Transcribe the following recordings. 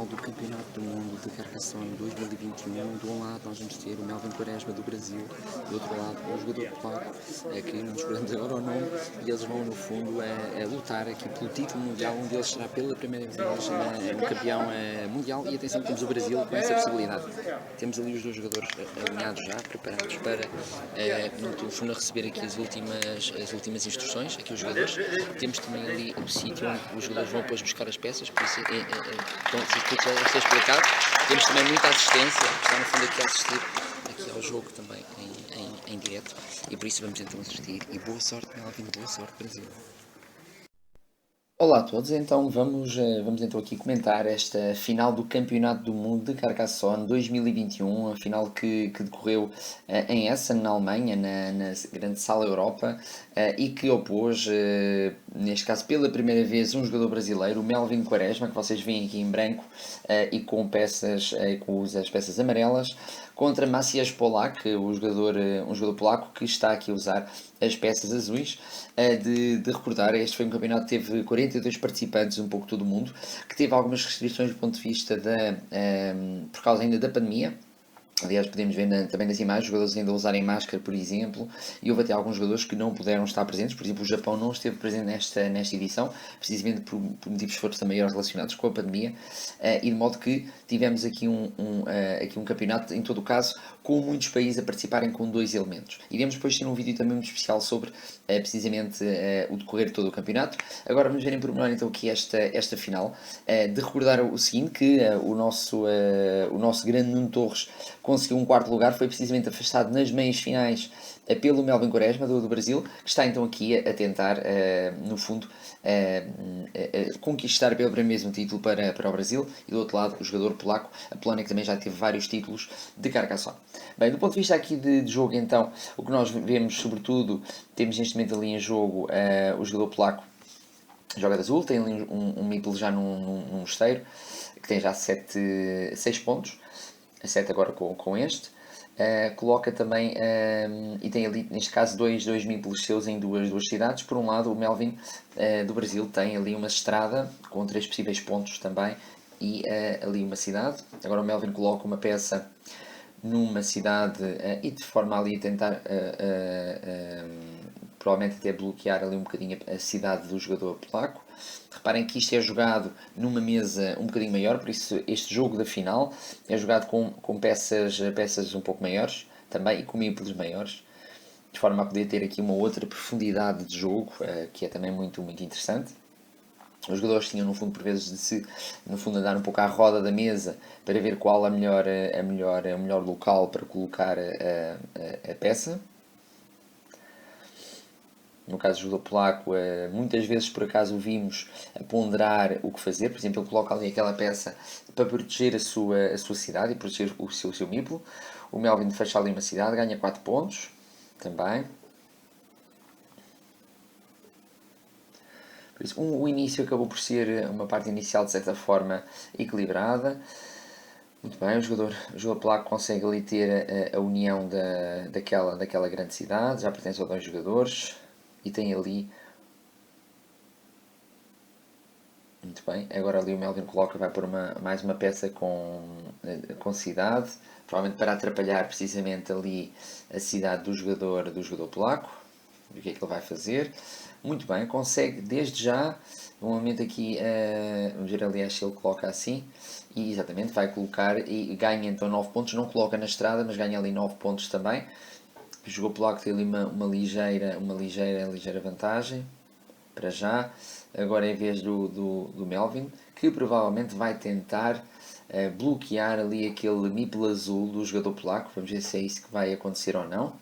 do Campeonato do Mundo de Carcassonne 2021. De um lado nós vamos ter o Melvin Quaresma do Brasil, do outro lado o jogador polaco, que não nos podemos agora o nome, e eles vão no fundo lutar aqui pelo título mundial, um deles será pela primeira vez um campeão mundial, e atenção que temos o Brasil com essa possibilidade. Temos ali os dois jogadores alinhados já, preparados para no fundo receber aqui as últimas instruções, aqui os jogadores. Temos também ali o sítio onde os jogadores vão depois buscar as peças, por isso então, se tudo já ser explicado. Temos também muita assistência, que está no fundo aqui a assistir aqui ao jogo também em direto, e por isso vamos então assistir, e boa sorte Melvin, boa sorte Brasil. Olá a todos, então vamos então aqui comentar esta final do Campeonato do Mundo de Carcassonne 2021, a final que decorreu em Essen, na Alemanha, na grande Sala Europa, e que opôs, neste caso pela primeira vez, um jogador brasileiro, o Melvin Quaresma, que vocês veem aqui em branco e com peças, com as peças amarelas, contra Maciej Polak, um jogador polaco que está aqui a usar as peças azuis. De recordar, este foi um campeonato que teve 42 participantes, um pouco todo o mundo, que teve algumas restrições do ponto de vista por causa ainda da pandemia. Aliás, podemos ver também nas imagens, os jogadores ainda usarem máscara, por exemplo, e houve até alguns jogadores que não puderam estar presentes. Por exemplo, o Japão não esteve presente nesta edição, precisamente por motivos de força também relacionados com a pandemia, e de modo que tivemos aqui um campeonato, em todo o caso, com muitos países a participarem com dois elementos. Iremos depois ter um vídeo também muito especial sobre, precisamente, o decorrer de todo o campeonato. Agora vamos ver em pormenor então aqui esta final, de recordar o seguinte, que o nosso grande Nuno Torres conseguiu um quarto lugar, foi precisamente afastado nas meias finais pelo Melvin Quaresma do Brasil, que está então aqui a tentar, no fundo, conquistar pela primeira vez um título para o Brasil, e do outro lado o jogador polaco, a Polónia, que também já teve vários títulos de Carcassonne. Bem, do ponto de vista aqui de jogo então, o que nós vemos sobretudo, temos neste momento ali em jogo o jogador polaco joga de azul, tem ali um Meeple já num mosteiro, que tem já 6 pontos, 7 agora com este. Coloca também, e tem ali neste caso dois Meeples seus em duas cidades. Por um lado o Melvin do Brasil tem ali uma estrada com 3 possíveis pontos também, e ali uma cidade. Agora o Melvin coloca uma peça numa cidade e de forma ali a tentar provavelmente até bloquear ali um bocadinho a cidade do jogador polaco. Reparem que isto é jogado numa mesa um bocadinho maior, por isso este jogo da final é jogado com peças um pouco maiores também, e com meeples maiores, de forma a poder ter aqui uma outra profundidade de jogo, que é também muito, muito interessante. Os jogadores tinham, no fundo, por vezes, de se, no fundo, andar um pouco à roda da mesa para ver qual o melhor local para colocar a peça. No caso do jogador polaco, muitas vezes por acaso o vimos a ponderar o que fazer. Por exemplo, ele coloca ali aquela peça para proteger a sua cidade e proteger o seu meeple. O Melvin fecha ali uma cidade, ganha 4 pontos também. Por isso, o início acabou por ser uma parte inicial de certa forma equilibrada. Muito bem, o jogador polaco consegue ali ter a união daquela grande cidade, já pertence a 2 jogadores, e tem ali. Muito bem, agora ali o Melvin coloca, vai pôr mais uma peça com cidade, provavelmente para atrapalhar precisamente ali a cidade do jogador polaco. O que é que ele vai fazer? Muito bem, consegue desde já, no momento aqui, vamos ver, aliás, se ele coloca assim, e exatamente vai colocar e ganha então 9 pontos, não coloca na estrada, mas ganha ali 9 pontos também. O jogador polaco tem ali uma ligeira vantagem, para já. Agora é a vez do Melvin, que provavelmente vai tentar bloquear ali aquele meeple azul do jogador polaco. Vamos ver se é isso que vai acontecer ou não.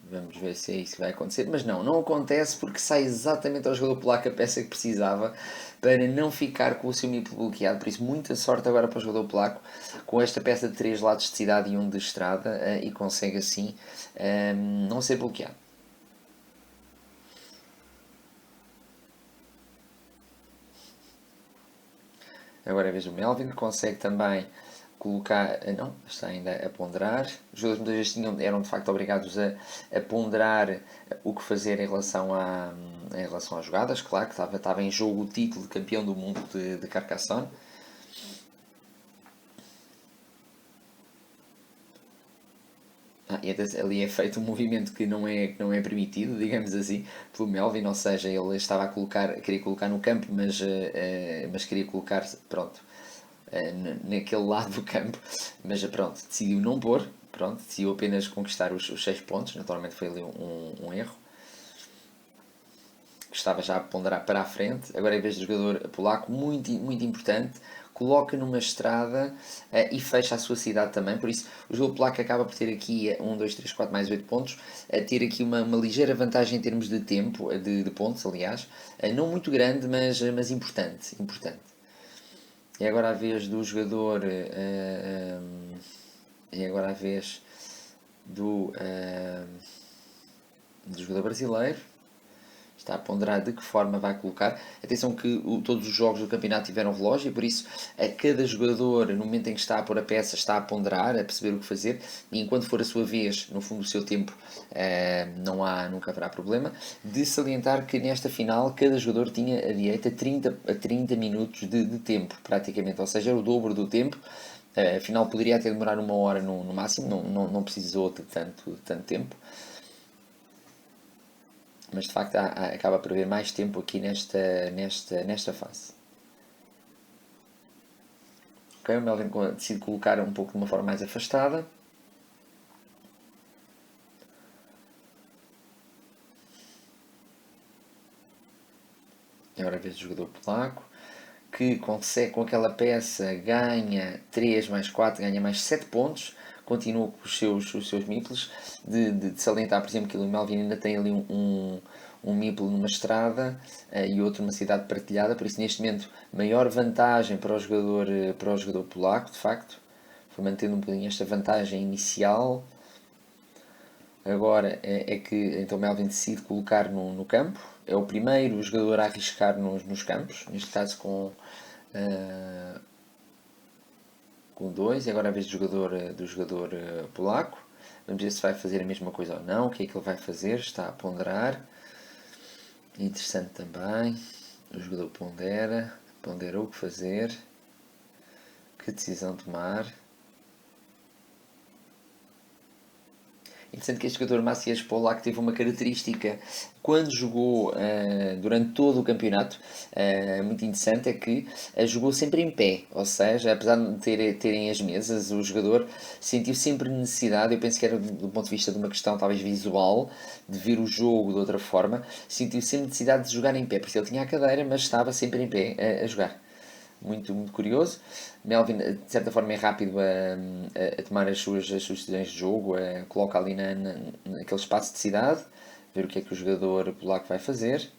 Vamos ver se é isso que vai acontecer. Mas não acontece, porque sai exatamente ao jogador polaco a peça que precisava para não ficar com o seu meeple bloqueado. Por isso, muita sorte agora para o jogador polaco com esta peça de 3 lados de cidade e 1 de estrada, e consegue assim não ser bloqueado. Agora é a vez do Melvin, que consegue também colocar. Não, está ainda a ponderar. Os jogadores muitas vezes eram de facto obrigados a ponderar o que fazer em relação às jogadas. Claro que estava em jogo o título de campeão do mundo de Carcassonne. E ali é feito um movimento que não é permitido, digamos assim, pelo Melvin, ou seja, ele estava queria colocar no campo, mas queria colocar, pronto, naquele lado do campo, mas pronto, decidiu não pôr, pronto, decidiu apenas conquistar os 6 pontos, naturalmente foi ali um erro, que estava já a ponderar para a frente. Agora, em vez do jogador polaco, muito, muito importante, coloca numa estrada e fecha a sua cidade também. Por isso, o jogador polaco acaba por ter aqui 1, 2, 3, 4, mais 8 pontos, a ter aqui uma ligeira vantagem em termos de tempo, de pontos, aliás. Não muito grande, mas importante, importante. E agora a vez do jogador. E agora a vez do jogador brasileiro. Está a ponderar de que forma vai colocar. Atenção que todos os jogos do campeonato tiveram relógio e por isso a cada jogador, no momento em que está a pôr a peça, está a ponderar, a perceber o que fazer e enquanto for a sua vez, no fundo do seu tempo, nunca haverá problema. De salientar que nesta final cada jogador tinha a direita a 30 minutos de tempo, praticamente, ou seja, era o dobro do tempo. Afinal, poderia até demorar 1 hora no máximo, não precisou de tanto tempo. Mas de facto acaba por haver mais tempo aqui nesta fase. Okay, o Melvin decide colocar um pouco de uma forma mais afastada. E agora a vez do jogador polaco, que consegue com aquela peça, ganha 3 mais 4, ganha mais 7 pontos, continua com os seus meeples, de salientar, por exemplo, que o Melvin ainda tem ali um meeple numa estrada e outro numa cidade partilhada, por isso neste momento maior vantagem para o jogador polaco, de facto, foi mantendo um bocadinho esta vantagem inicial. Agora é que então Melvin decide colocar no campo. É o primeiro jogador a arriscar nos campos, neste caso com 2. E agora é a vez do jogador polaco. Vamos ver se vai fazer a mesma coisa ou não. O que é que ele vai fazer? Está a ponderar. Interessante também. O jogador pondera o que fazer. Que decisão tomar. Interessante que este jogador Maciej Polak teve uma característica quando jogou durante todo o campeonato, muito interessante, é que jogou sempre em pé, ou seja, apesar de terem as mesas, o jogador sentiu sempre necessidade, eu penso que era do ponto de vista de uma questão talvez visual, de ver o jogo de outra forma, sentiu sempre necessidade de jogar em pé, porque ele tinha a cadeira, mas estava sempre em pé a jogar. Muito, muito curioso. Melvin, de certa forma, é rápido a tomar as suas decisões de jogo, coloca ali naquele espaço de cidade, ver o que é que o jogador polaco vai fazer.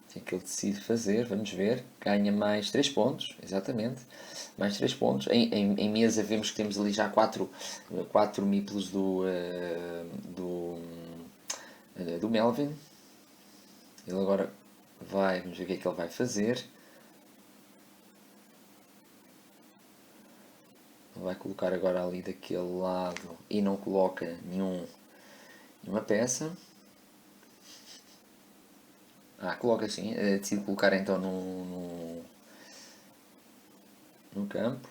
O que é que ele decide fazer? Vamos ver. Ganha mais 3 pontos, exatamente. Mais 3 pontos. Em mesa vemos que temos ali já 4 meeples do Melvin. Ele agora vamos ver o que é que ele vai fazer. Vai colocar agora ali daquele lado e não coloca nenhuma peça. Coloca sim, decide colocar então no campo.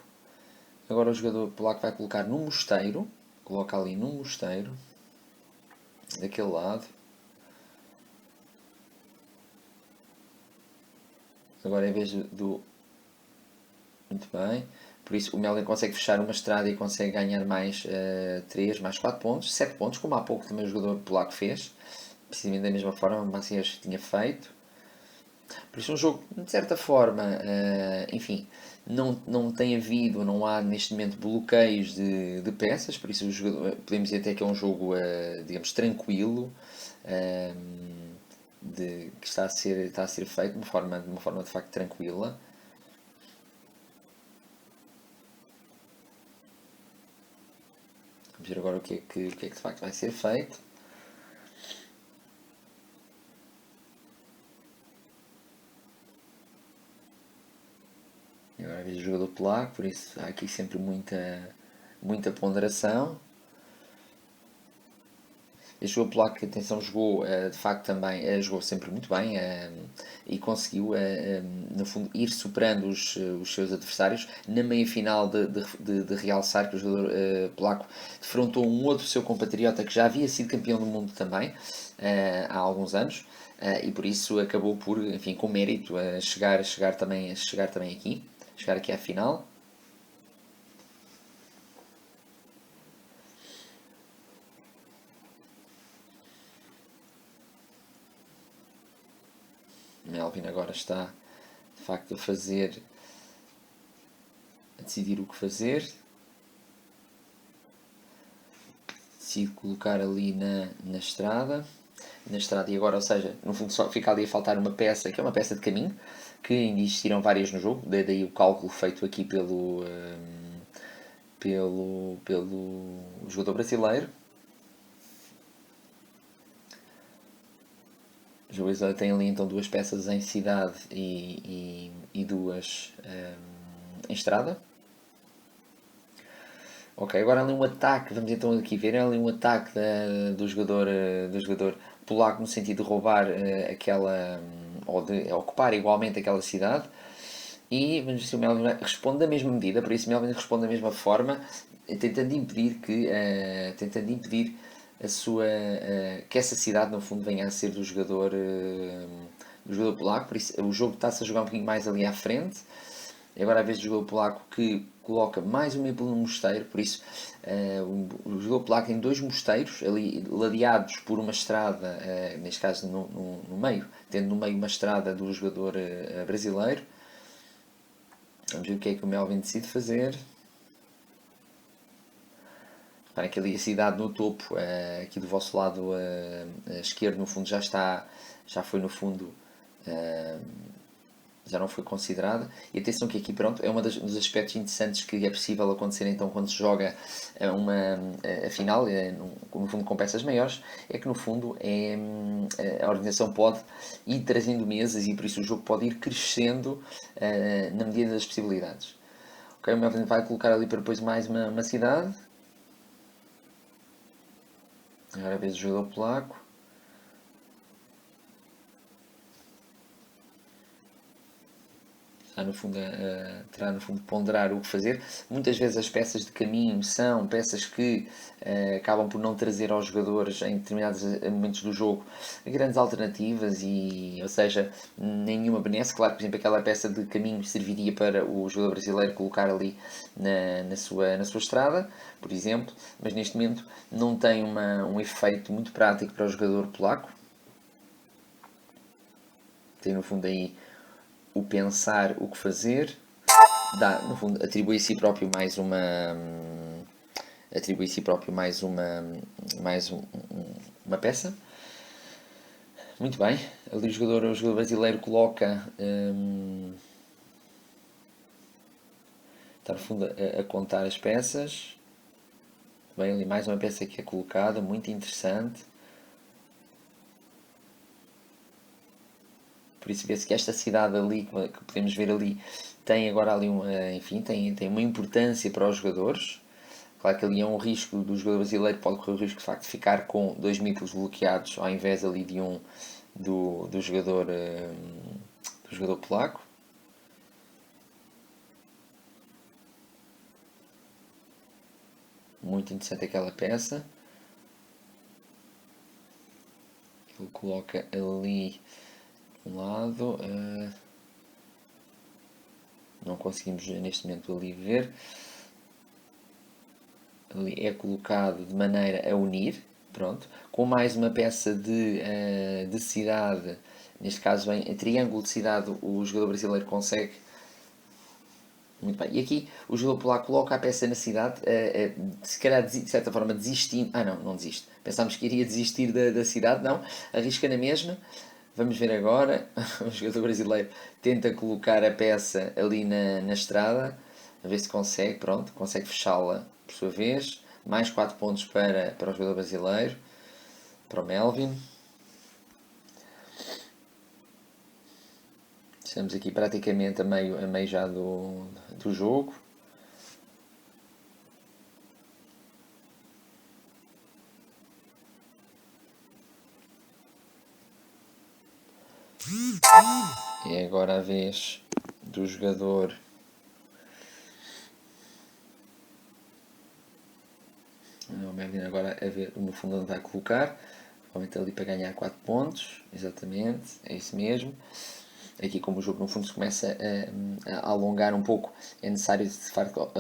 Agora o jogador polaco vai colocar no mosteiro, coloca ali no mosteiro, daquele lado. Agora em vez do... Muito bem. Por isso o Melvin consegue fechar uma estrada e consegue ganhar mais 3, mais 4 pontos, 7 pontos, como há pouco também o jogador polaco fez. Precisamente da mesma forma o Maciej tinha feito. Por isso é um jogo, de certa forma, enfim, não tem havido, não há neste momento bloqueios de peças, por isso podemos dizer até que é um jogo, digamos, tranquilo, que está a ser feito de uma forma de facto tranquila. Vamos ver agora o que é que de facto vai ser feito. E agora a vez do jogador polaco, por isso há aqui sempre muita ponderação. Este jogador polaco, atenção, jogou de facto também, jogou sempre muito bem e conseguiu, no fundo, ir superando os seus adversários. Na meia-final de realçar que o jogador polaco defrontou um outro seu compatriota que já havia sido campeão do mundo também há alguns anos e por isso acabou por, enfim, com mérito, chegar também aqui, chegar aqui à final. Melvin agora está de facto a decidir o que fazer. Decide colocar ali na estrada. E agora, ou seja, no fundo só fica ali a faltar uma peça, que é uma peça de caminho, que ainda existiram várias no jogo, daí o cálculo feito aqui pelo jogador brasileiro. O jogador tem ali então duas peças em cidade e duas em estrada. Ok, agora ali um ataque, vamos então aqui ver ali um ataque do jogador polaco no sentido de roubar aquela, ou de ocupar igualmente aquela cidade. E vamos ver se o Melvin responde da mesma medida, por isso o Melvin responde da mesma forma, tentando impedir a sua, que essa cidade no fundo venha a ser do jogador polaco, por isso o jogo está-se a jogar um bocadinho mais ali à frente. E agora a vez do jogador polaco que coloca mais um meeple no mosteiro, por isso o jogador polaco tem dois mosteiros ali ladeados por uma estrada, neste caso no meio, tendo no meio uma estrada do jogador brasileiro. Vamos ver o que é que o Melvin decide fazer. Reparem que ali a cidade no topo, aqui do vosso lado esquerdo, no fundo já foi no fundo, já não foi considerada. E atenção que aqui, pronto, é um dos aspectos interessantes que é possível acontecer então quando se joga a final, no fundo com peças maiores, é que no fundo a organização pode ir trazendo mesas e por isso o jogo pode ir crescendo na medida das possibilidades. Ok, o Melvin vai colocar ali para depois mais uma cidade. Agora a vez do jogador polaco. Terá no fundo ponderar o que fazer. Muitas vezes as peças de caminho são peças que acabam por não trazer aos jogadores em determinados momentos do jogo grandes alternativas e, ou seja, nenhuma benesse. Claro que, por exemplo, aquela peça de caminho serviria para o jogador brasileiro colocar ali na sua estrada, por exemplo, mas neste momento não tem um efeito muito prático para o jogador polaco. Tem no fundo aí o pensar o que fazer, no fundo, atribui a si próprio uma peça. Muito bem, ali o jogador brasileiro coloca, está no fundo a contar as peças. Bem, ali mais uma peça que é colocada, muito interessante. Por isso vê-se que esta cidade ali, que podemos ver ali, tem agora ali enfim, tem uma importância para os jogadores. Claro que ali é um risco do jogador brasileiro, pode correr o risco de facto de ficar com dois mítulos bloqueados ao invés ali de do jogador polaco. Muito interessante aquela peça. Ele coloca ali um lado. Não conseguimos neste momento ali ver. Ali é colocado de maneira a unir, pronto, com mais uma peça de cidade, neste caso em triângulo de cidade, o jogador brasileiro consegue. Muito bem, e aqui o jogador polaco coloca a peça na cidade, se calhar de certa forma desistindo. Não desiste. Pensámos que iria desistir da cidade, não, arrisca na mesma. Vamos ver agora. O jogador brasileiro tenta colocar a peça ali na estrada, a ver se consegue, pronto, consegue fechá-la por sua vez. Mais 4 pontos para o jogador brasileiro, para o Melvin. Estamos aqui praticamente a meio já do jogo. E agora a vez do jogador. O Melvin agora a ver no fundo onde vai colocar. Provavelmente ali para ganhar 4 pontos. Exatamente, é isso mesmo. Aqui como o jogo no fundo se começa a alongar um pouco, é necessário de facto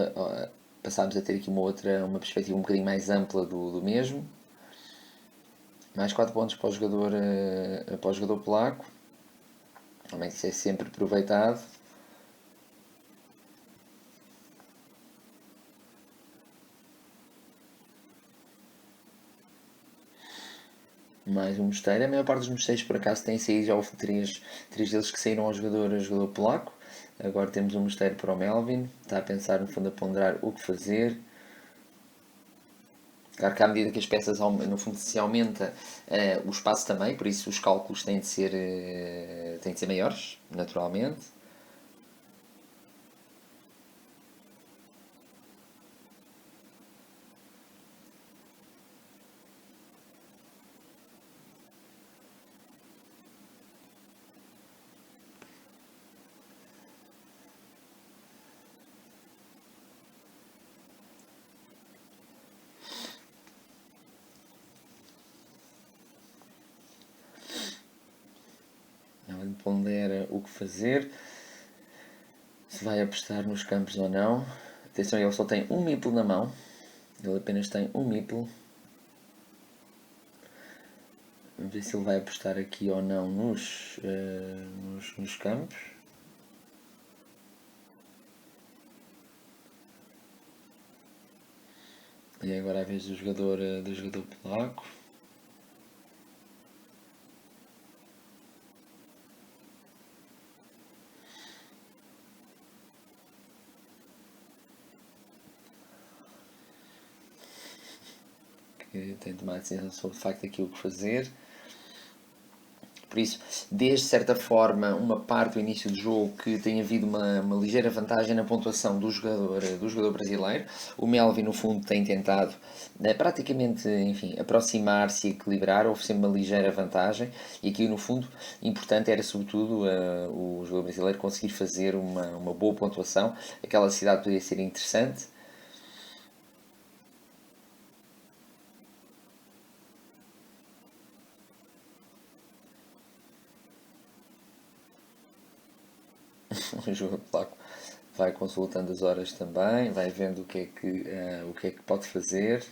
passarmos a ter aqui uma perspectiva um bocadinho mais ampla do mesmo. Mais 4 pontos para o jogador polaco. Também isso é sempre aproveitado. Mais um mosteiro. A maior parte dos mosteiros por acaso têm saído, já houve três deles que saíram ao jogador polaco. Agora temos um mosteiro para o Melvin. Está a pensar no fundo a ponderar o que fazer. Claro que à medida que as peças no fundo se aumenta o espaço também, por isso os cálculos têm de ser maiores, naturalmente. Ele pondera o que fazer, se vai apostar nos campos ou não. Atenção, ele só tem um meeple na mão. Ele apenas tem um meeple. Vamos ver se ele vai apostar aqui ou não nos campos. E agora a vez do jogador polaco. Que tem tomado decisão sobre de facto aquilo que fazer. Por isso, desde certa forma, uma parte do início do jogo que tem havido uma ligeira vantagem na pontuação do jogador brasileiro. O Melvin, no fundo, tem tentado praticamente, enfim, aproximar-se e equilibrar, oferecer uma ligeira vantagem. E aqui, no fundo, importante era, sobretudo, o jogador brasileiro conseguir fazer uma boa pontuação. Aquela cidade poderia ser interessante. O jogo polaco vai consultando as horas também, vai vendo o que é que pode fazer.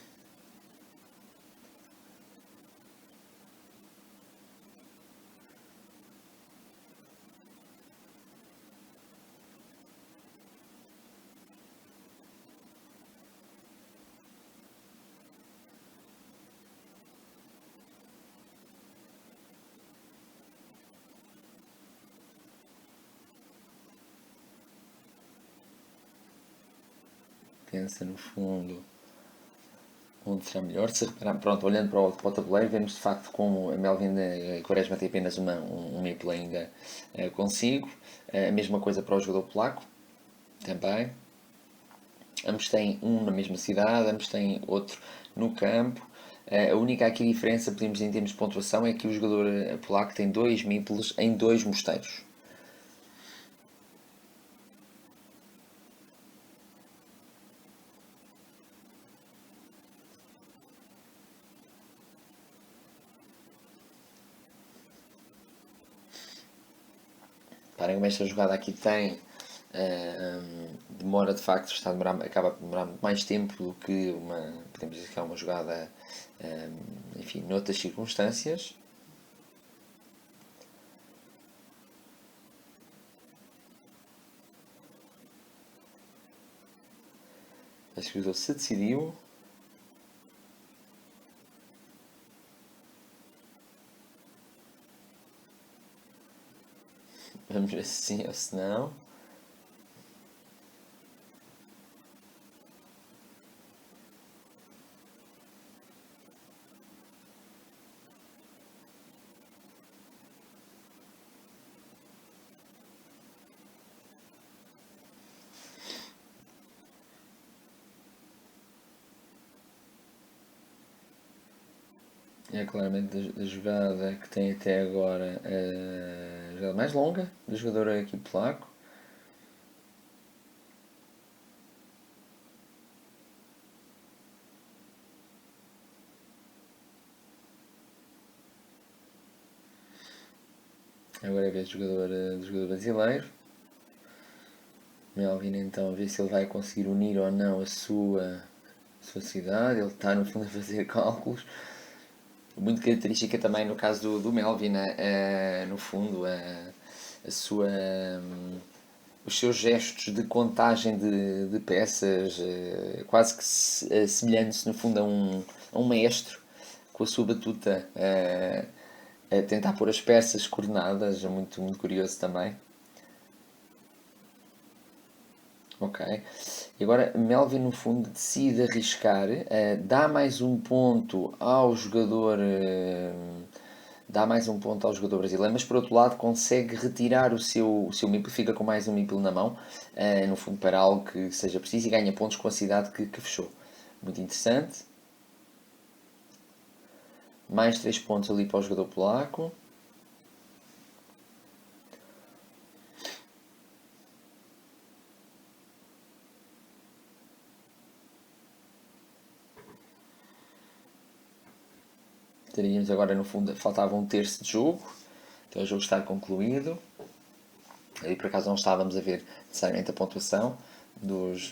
Pensa no fundo onde será melhor. Se reparar, pronto, olhando para o tabuleiro, vemos de facto como a Melvin Quaresma tem apenas um meeple ainda consigo. A mesma coisa para o jogador polaco, também. Ambos têm um na mesma cidade, ambos têm outro no campo. A única aqui diferença, podemos em termos de pontuação, é que o jogador polaco tem dois meeples em dois mosteiros. Reparem como esta jogada aqui tem. Demora de facto, acaba por demorar muito mais tempo do que podemos dizer que é uma jogada, enfim, noutras circunstâncias. Acho que o jogador se decidiu. Vamos ver se sim ou se não. É claramente a jogada que tem até agora a jogada mais longa do jogador aqui polaco. Agora é a vez do jogador brasileiro. Melvin então a ver se ele vai conseguir unir ou não a sua cidade. Ele está no fundo a fazer cálculos. Muito característica também no caso do Melvin, né? No fundo, a sua, os seus gestos de contagem de peças, quase que semelhando-se no fundo a um maestro com a sua batuta a tentar pôr as peças coordenadas, é muito, muito curioso também. Ok. E agora Melvin no fundo decide arriscar, dá mais um ponto ao jogador. Dá mais um ponto ao jogador brasileiro, mas por outro lado consegue retirar o seu meeple, fica com mais um meeple na mão, no fundo para algo que seja preciso e ganha pontos com a cidade que fechou. Muito interessante. Mais 3 pontos ali para o jogador polaco. Teríamos agora no fundo, faltava um terço de jogo, então o jogo está concluído. Aí por acaso não estávamos a ver necessariamente a pontuação dos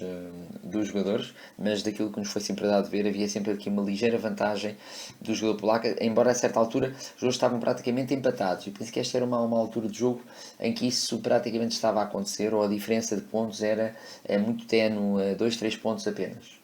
jogadores, mas daquilo que nos foi sempre dado a ver, havia sempre aqui uma ligeira vantagem do jogador polaco, embora a certa altura os jogos estavam praticamente empatados. Eu penso que esta era uma altura de jogo em que isso praticamente estava a acontecer, ou a diferença de pontos era muito ténue, 2, 3 pontos apenas.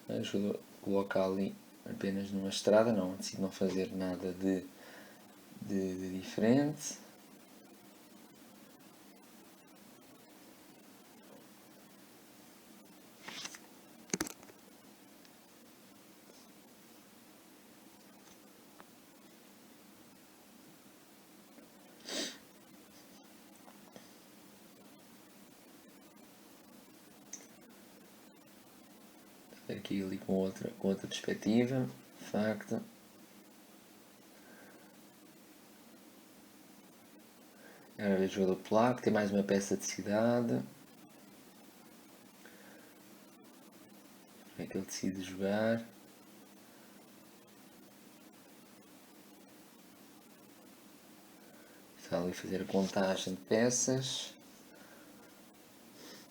O jogador coloca ali apenas numa estrada, não, decide não fazer nada de diferente. Aqui ali com outra perspectiva, de facto. Agora vejo o jogador polaco, tem mais uma peça de cidade. Como é que ele decide jogar? Está ali a fazer a contagem de peças.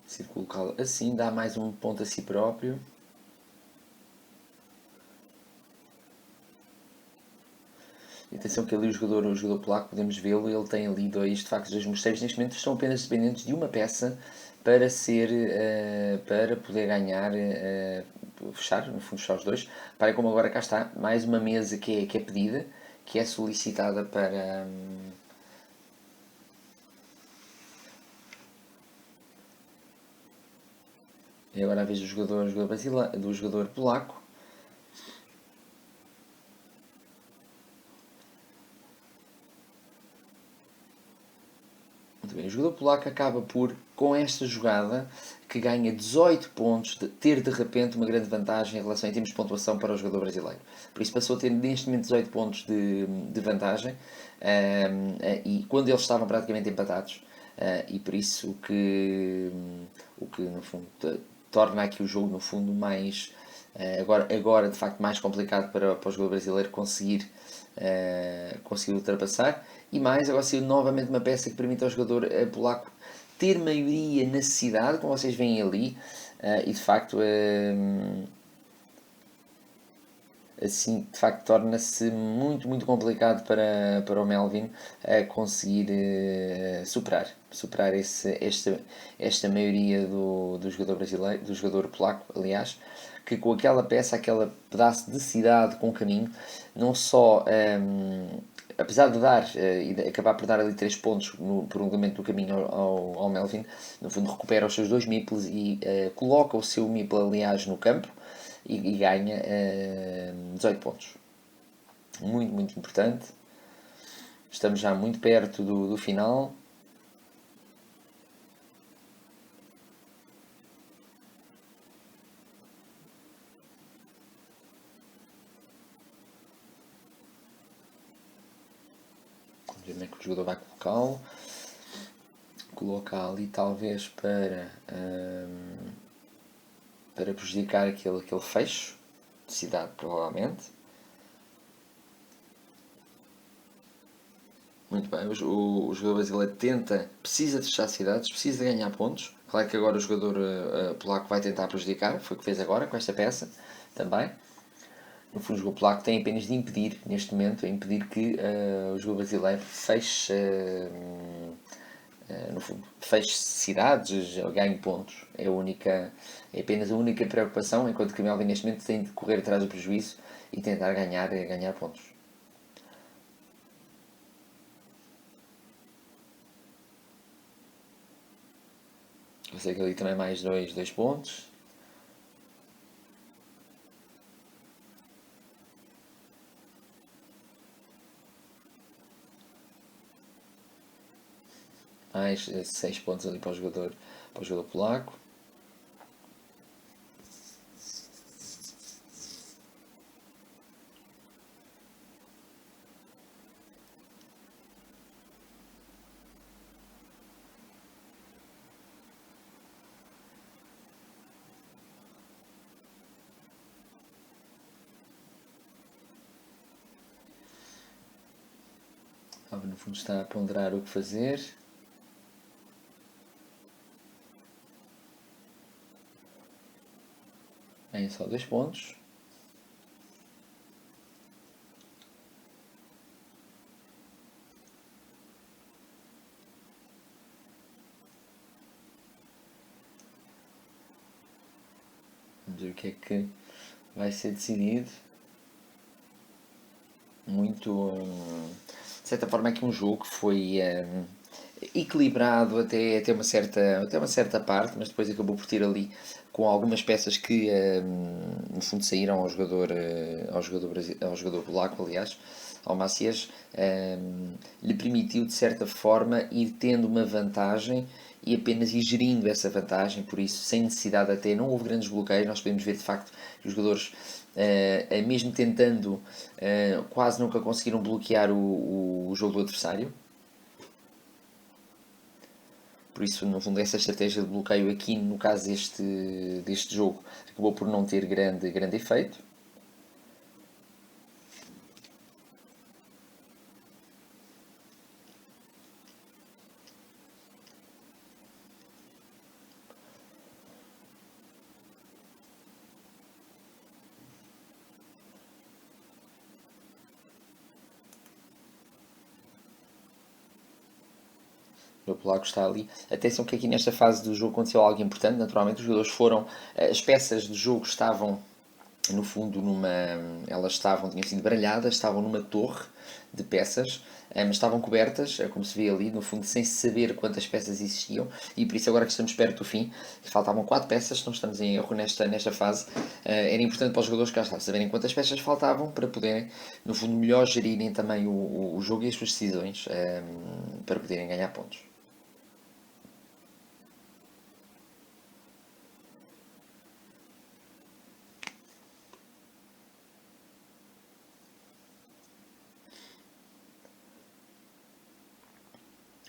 Decide colocá-lo assim, dá mais um ponto a si próprio. E atenção que ali o jogador polaco, podemos vê-lo, ele tem ali de facto, dois mosteiros. Neste momento estão apenas dependentes de uma peça para poder ganhar, fechar, no fundo fechar os dois. Para como agora cá está, mais uma mesa que é pedida, que é solicitada para... E agora a vez do jogador polaco. Muito bem, o jogador polaco acaba por, com esta jogada, que ganha 18 pontos, ter de repente uma grande vantagem em relação em termos de pontuação para o jogador brasileiro. Por isso passou a ter neste momento 18 pontos de vantagem, e quando eles estavam praticamente empatados, e por isso o que no fundo torna aqui o jogo no fundo mais agora de facto mais complicado para o jogador brasileiro conseguir ultrapassar. E mais, agora saiu novamente uma peça que permite ao jogador polaco ter maioria na cidade, como vocês veem ali, e de facto assim de facto torna-se muito muito complicado para o Melvin conseguir superar esta maioria do jogador brasileiro, do jogador polaco, aliás, que com aquela peça, aquele pedaço de cidade com caminho, não só apesar de dar e de acabar por dar ali 3 pontos no prolongamento do caminho ao Melvin, no fundo recupera os seus dois meeples e coloca o seu meeple aliás no campo, e ganha 18 pontos. Muito, muito importante. Estamos já muito perto do final. Vamos ver como é que o jogador vai colocá-lo. Coloca ali talvez para prejudicar aquele fecho de cidade, provavelmente. Muito bem, o jogador brasileiro precisa de fechar cidades, precisa de ganhar pontos. Claro que agora o jogador polaco vai tentar prejudicar, foi o que fez agora com esta peça também. No fundo, o jogador polaco tem apenas de impedir, neste momento, impedir que o jogador brasileiro feche, no fundo, feche cidades, ganhe pontos. É apenas a única preocupação, enquanto que o Melvin neste momento tem de correr atrás do prejuízo e tentar ganhar pontos. Consegue ali também mais dois pontos. Mais 6 pontos ali para o jogador polaco. No fundo está a ponderar o que fazer. Ganha só 2 pontos. Vamos ver o que é que vai ser decidido. Muito. De certa forma, aqui um jogo que foi equilibrado até uma certa parte, mas depois acabou por ter ali com algumas peças que no fundo saíram ao jogador polaco, aliás, ao Macias, lhe permitiu de certa forma ir tendo uma vantagem e apenas ir gerindo essa vantagem, por isso sem necessidade até, não houve grandes bloqueios, nós podemos ver de facto que os jogadores mesmo tentando quase nunca conseguiram bloquear o jogo do adversário. Por isso, no fundo, essa estratégia de bloqueio aqui, no caso deste jogo, acabou por não ter grande efeito. O polaco está ali. Atenção que aqui nesta fase do jogo aconteceu algo importante. Naturalmente, os jogadores foram. As peças do jogo estavam, no fundo, tinham sido baralhadas, estavam numa torre de peças, mas estavam cobertas, como se vê ali, no fundo, sem saber quantas peças existiam. E por isso, agora que estamos perto do fim, faltavam 4 peças, não estamos em erro nesta fase. Era importante para os jogadores cá saberem quantas peças faltavam para poderem, no fundo, melhor gerirem também o jogo e as suas decisões para poderem ganhar pontos.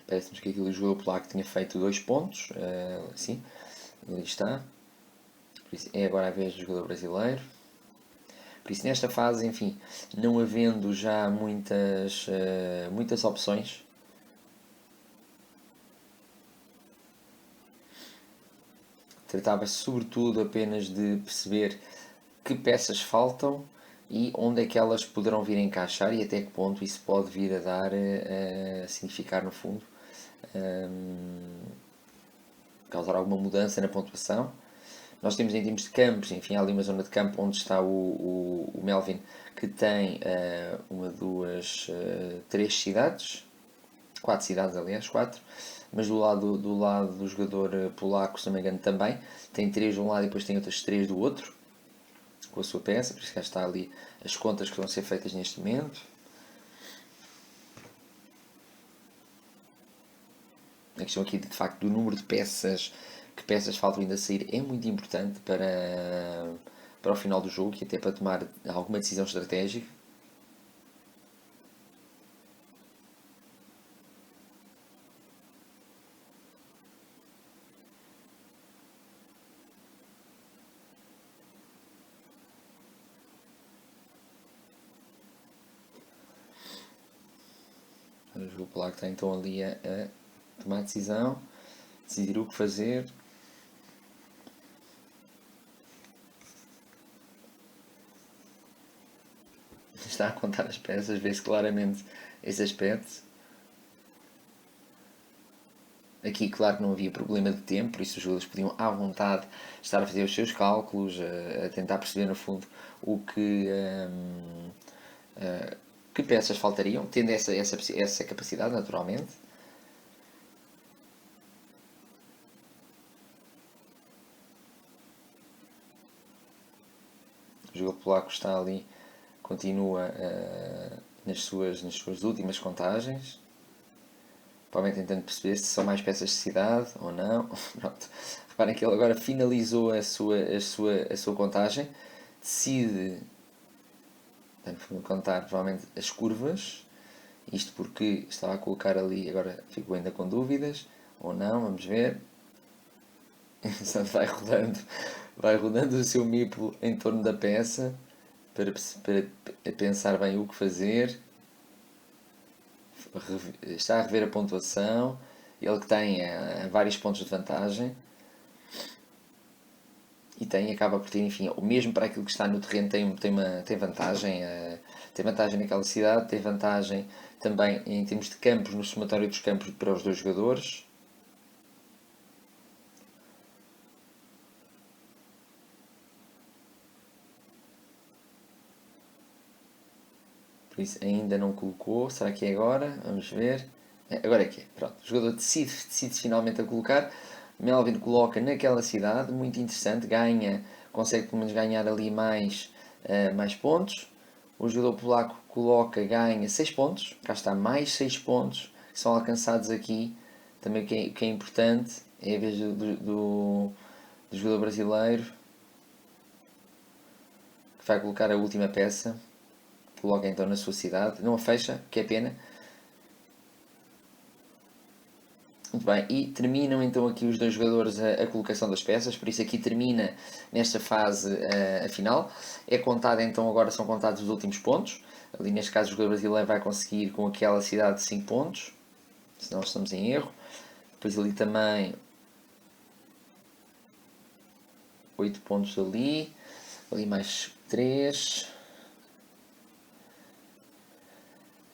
Parece-nos que aquilo o jogador polaco tinha feito 2 pontos. Sim, ali está. Por isso, é agora a vez do jogador brasileiro. Por isso, nesta fase, enfim, não havendo já muitas opções, tratava-se sobretudo apenas de perceber que peças faltam e onde é que elas poderão vir a encaixar e até que ponto isso pode vir a dar, a significar no fundo, causar alguma mudança na pontuação. Nós temos em termos de campos, enfim, há ali uma zona de campo onde está o Melvin, que tem uma, duas, três cidades, 4 cidades, aliás, 4, mas do lado do jogador polaco, se não me engano, também tem 3 de um lado e depois tem outras 3 do outro. com a sua peça, por isso que já está ali as contas que estão a ser feitas neste momento. A questão aqui de facto do número de peças, que peças faltam ainda a sair, é muito importante para o final do jogo e até para tomar alguma decisão estratégica. O jogo polaco está então ali a tomar decisão, decidir o que fazer. Está a contar as peças, vê-se claramente esse aspecto. Aqui, claro que não havia problema de tempo, por isso os jogadores podiam à vontade estar a fazer os seus cálculos, a tentar perceber no fundo o que peças faltariam, tendo essa capacidade naturalmente. O jogo polaco está ali, continua nas suas últimas contagens, provavelmente tentando perceber se são mais peças de cidade ou não. Pronto. Reparem que ele agora finalizou a sua contagem, decide contar provavelmente as curvas, isto porque estava a colocar ali, agora fico ainda com dúvidas, ou não, vamos ver. Vai rodando o seu meeple em torno da peça para pensar bem o que fazer. Está a rever a pontuação, ele que tem vários pontos de vantagem e acaba por ter, enfim, o mesmo para aquilo que está no terreno tem vantagem, tem vantagem naquela cidade, tem vantagem também em termos de campos, no somatório dos campos para os dois jogadores. Por isso ainda não colocou, será que é agora? Vamos ver. Agora é que é, pronto. O jogador decide finalmente a colocar. Melvin coloca naquela cidade, muito interessante, consegue pelo menos ganhar ali mais pontos. O jogador polaco coloca, ganha 6 pontos, cá está mais 6 pontos que são alcançados aqui. Também o que é importante é a vez do jogador brasileiro que vai colocar a última peça. Coloca então na sua cidade, não a fecha, que é pena. Muito bem, e terminam então aqui os dois jogadores a colocação das peças, por isso aqui termina nesta fase a final. É contada então, agora são contados os últimos pontos. Ali neste caso o jogador brasileiro vai conseguir com aquela cidade 5 pontos, se não estamos em erro. Depois ali também 8 pontos ali mais 3.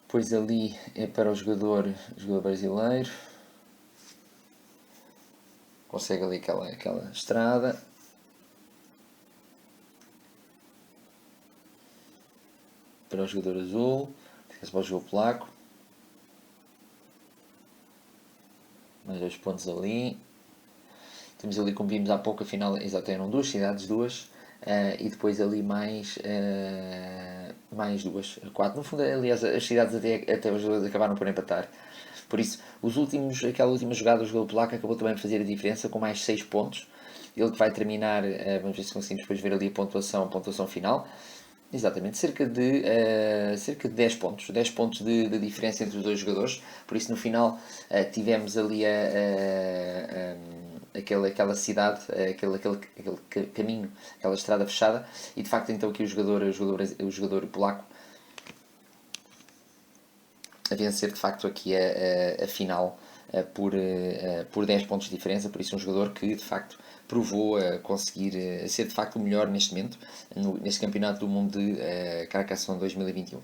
Depois ali é para o jogador brasileiro. Consegue ali aquela estrada. Para o jogador azul. Fica-se para o jogo polaco. Mais 2 pontos ali. Temos ali, como vimos há pouco, afinal, exato, eram 2 cidades, e depois ali mais 2, 4. No fundo, aliás, as cidades até os jogadores acabaram por empatar. Por isso, aquela última jogada, o jogador polaco acabou também por fazer a diferença com mais 6 pontos. Ele que vai terminar, vamos ver se conseguimos depois ver ali a pontuação final. Exatamente, cerca de 10 pontos. 10 pontos de diferença entre os dois jogadores. Por isso, no final, tivemos ali aquela cidade, aquele caminho, aquela estrada fechada. E de facto, então, aqui o jogador polaco a vencer de facto aqui a final por 10 pontos de diferença, por isso um jogador que de facto provou conseguir ser de facto o melhor neste momento neste campeonato do mundo de Carcassonne 2021.